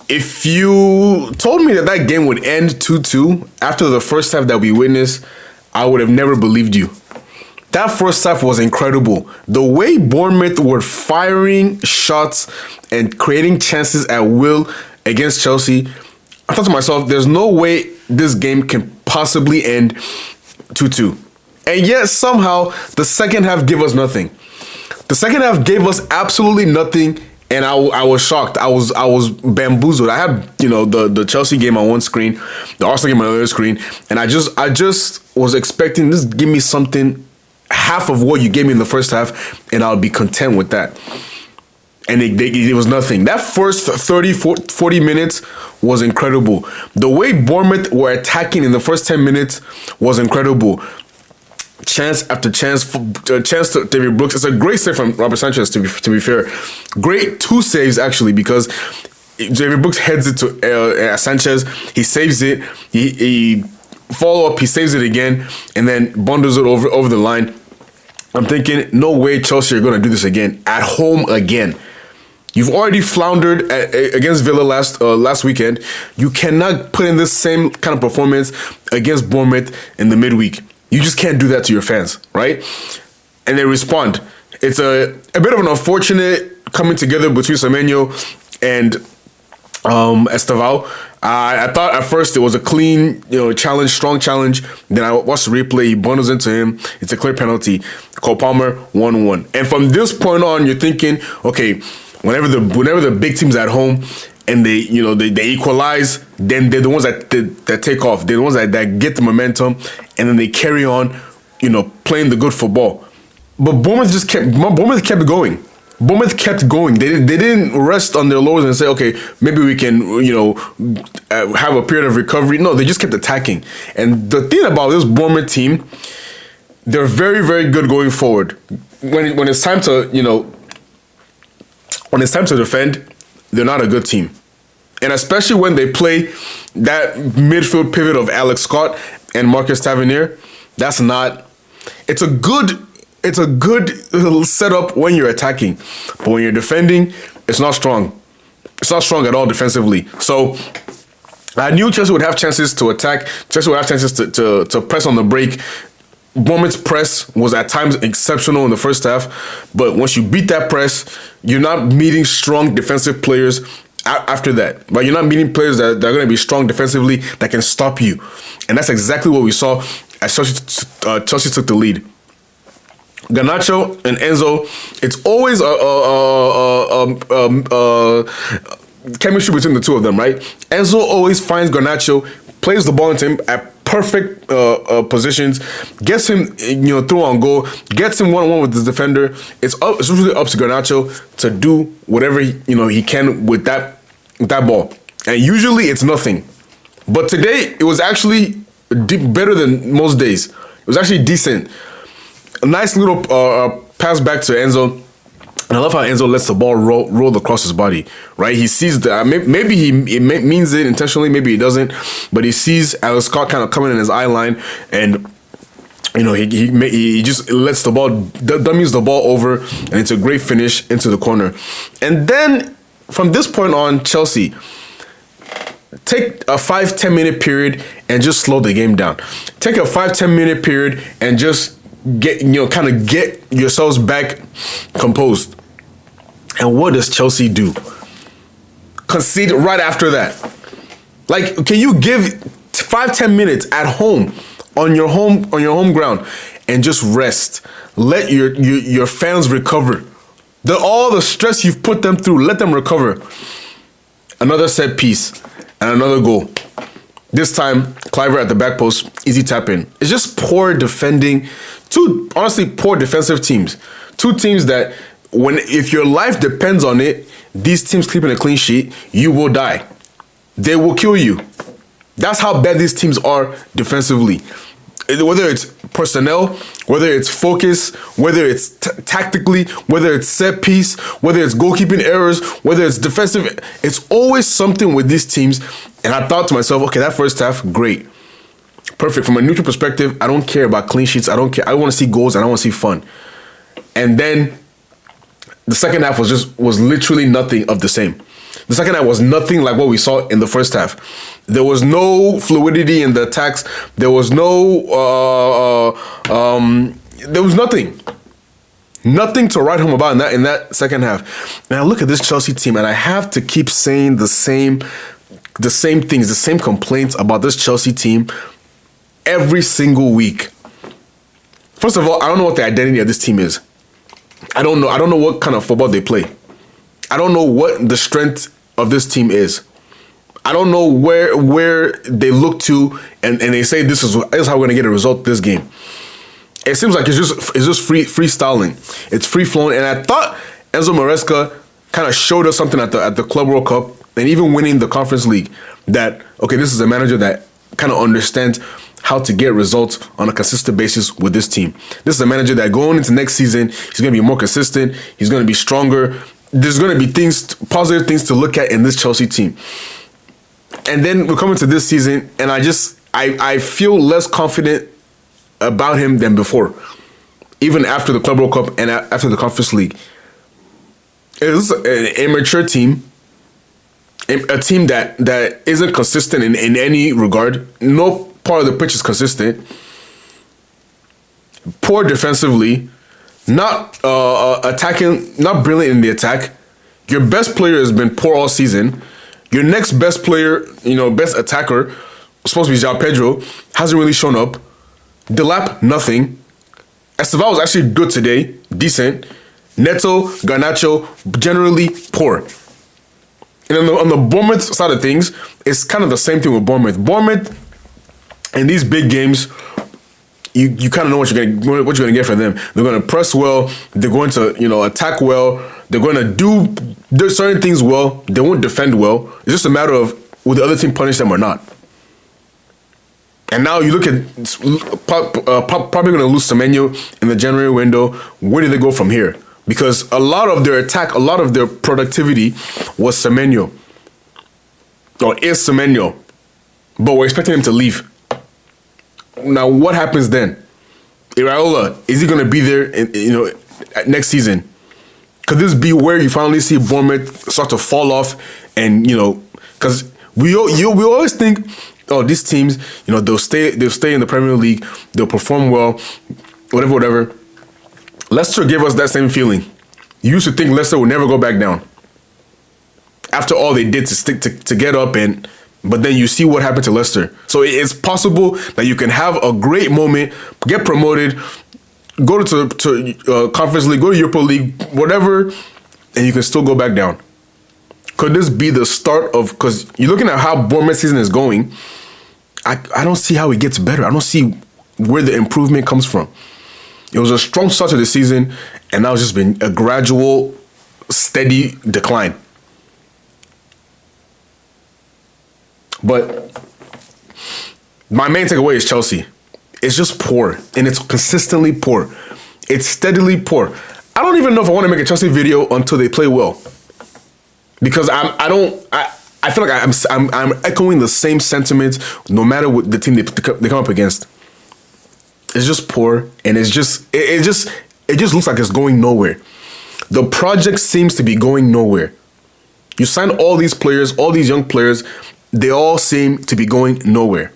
If you told me that that game would end 2-2 after the first half that we witnessed, I would have never believed you. That first half was incredible. The way Bournemouth were firing shots and creating chances at will against Chelsea, I thought to myself, there's no way this game can possibly end 2-2. And yet somehow the second half gave us nothing. The second half gave us absolutely nothing, and I was shocked. I was bamboozled. I had the Chelsea game on one screen, the Arsenal game on the other screen, and I just was expecting this give me something, half of what you gave me in the first half, and I'll be content with that. And it was nothing. That first 30, 40 minutes was incredible. The way Bournemouth were attacking in the first 10 minutes was incredible. Chance after chance, chance to David Brooks. It's a great save from Robert Sanchez, to be fair. Great two saves, actually, because David Brooks heads it to Sanchez. He saves it. He follow up. He saves it again, and then bundles it over the line. I'm thinking, no way Chelsea are going to do this again. At home again. You've already floundered against Villa last weekend. You cannot put in this same kind of performance against Bournemouth in the midweek. You just can't do that to your fans, right? And they respond. It's a bit of an unfortunate coming together between Semenyo and Estevao. I thought at first it was a clean, challenge, strong challenge. Then I watched the replay. He bundles into him. It's a clear penalty. Cole Palmer 1-1. And from this point on, you're thinking, okay, whenever the big team's at home and they equalize, then they're the ones that take off. They're the ones that get the momentum, and then they carry on, playing the good football. But Bournemouth kept going. Bournemouth kept going. They didn't rest on their laurels and say, okay, maybe we can, have a period of recovery. No, they just kept attacking. And the thing about this Bournemouth team, they're very, very good going forward. When it's time to, when it's time to defend, they're not a good team. And especially when they play that midfield pivot of Alex Scott and Marcus Tavernier, it's a good setup when you're attacking. But when you're defending, it's not strong. It's not strong at all defensively. So I knew Chelsea would have chances to attack. Chelsea would have chances to press on the break. Bournemouth's press was at times exceptional in the first half, but once you beat that press, you're not meeting strong defensive players after that. Right? You're not meeting players that are going to be strong defensively that can stop you. And that's exactly what we saw as Chelsea took the lead. Garnacho and Enzo, it's always chemistry between the two of them, right? Enzo always finds Garnacho, plays the ball into him at perfect positions, gets him through on goal, gets him one-on-one with his defender. It's really up to Garnacho to do whatever he can with that ball, and usually it's nothing. But today it was actually better than most days. It was actually decent. A nice little pass back to Enzo. And I love how Enzo lets the ball roll across his body, right? He sees that. Maybe he means it intentionally, maybe he doesn't. But he sees Alex Scott kind of coming in his eye line, and he just lets the ball, dummies the ball over, and it's a great finish into the corner. And then from this point on, Chelsea take a 5-10 minute period and just slow the game down. Take a 5-10 minute period and just get yourselves back composed. And what does Chelsea do? Concede right after that. Like, can you give 5-10 minutes at home on your home ground and just rest? Let your fans recover. All the stress you've put them through, let them recover. Another set piece and another goal. This time, Cliver at the back post, easy tap in. It's just poor defending. Two, honestly, poor defensive teams. Two teams that, if your life depends on it, these teams keeping a clean sheet, you will die. They will kill you. That's how bad these teams are defensively. Whether it's personnel, whether it's focus, whether it's tactically, whether it's set piece, whether it's goalkeeping errors, whether it's defensive, it's always something with these teams. And I thought to myself, okay, that first half, great. Perfect. From a neutral perspective, I don't care about clean sheets. I don't care. I want to see goals and I want to see fun. And then the second half was literally nothing of the same. The second half was nothing like what we saw in the first half. There was no fluidity in the attacks. There was there was nothing. Nothing to write home about in that second half. And I look at this Chelsea team and I have to keep saying the same things, the same complaints about this Chelsea team every single week. First of all, I don't know what the identity of this team is. I don't know what kind of football they play. I don't know what the strength of this team is. I don't know where they look to and they say this is how we're gonna get a result this game. It seems like it's just freestyling. It's free flowing. And I thought Enzo Maresca kind of showed us something at the Club World Cup and even winning the Conference League that, okay, this is a manager that kind of understands how to get results on a consistent basis with this team. This is a manager that going into next season, he's going to be more consistent. He's going to be stronger. There's going to be positive things to look at in this Chelsea team. And then we're coming to this season, and I feel less confident about him than before, even after the Club World Cup and after the Conference League. It's an immature team, a team that isn't consistent in any regard. No part of the pitch is consistent. Poor defensively, not attacking, not brilliant in the attack. Your best player has been poor all season. Your next best player, best attacker, supposed to be João Pedro, hasn't really shown up. Delap, nothing. Esteval was actually good today, decent. Neto, Garnacho, generally poor. And on the Bournemouth side of things, it's kind of the same thing with Bournemouth. Bournemouth, in these big games, you kind of know what you're gonna get from them. They're gonna press well. They're going to attack well. They're going to do certain things well. They won't defend well. It's just a matter of will the other team punish them or not. And now you look at probably going to lose Semenyo in the January window. Where do they go from here? Because a lot of their attack, a lot of their productivity was Semenyo. Or is Semenyo. But we're expecting him to leave. Now, what happens then? Iraola, is he going to be there next season? Could this be where you finally see Bournemouth start to fall off? And, because we always think, oh, these teams, they'll stay in the Premier League, they'll perform well, whatever. Leicester gave us that same feeling. You used to think Leicester would never go back down. After all they did to stick to get up, but then you see what happened to Leicester. So it's possible that you can have a great moment, get promoted, go to Conference League, go to Europa League, whatever, and you can still go back down. Could this be the start of, because you're looking at how Bournemouth season is going, I don't see how it gets better. I don't see where the improvement comes from. It was a strong start to the season, and now it's just been a gradual, steady decline. But my main takeaway is Chelsea. It's just poor, and it's consistently poor. It's steadily poor. I don't even know if I want to make a Chelsea video until they play well. Because I feel like I'm echoing the same sentiments no matter what the team they come up against. It's just poor, and it just looks like it's going nowhere. The project seems to be going nowhere. You signed all these players, all these young players, they all seem to be going nowhere.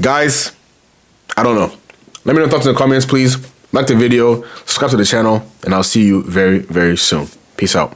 Guys, I don't know. Let me know your thoughts in the comments, please. Like the video, subscribe to the channel, and I'll see you very, very soon. Peace out.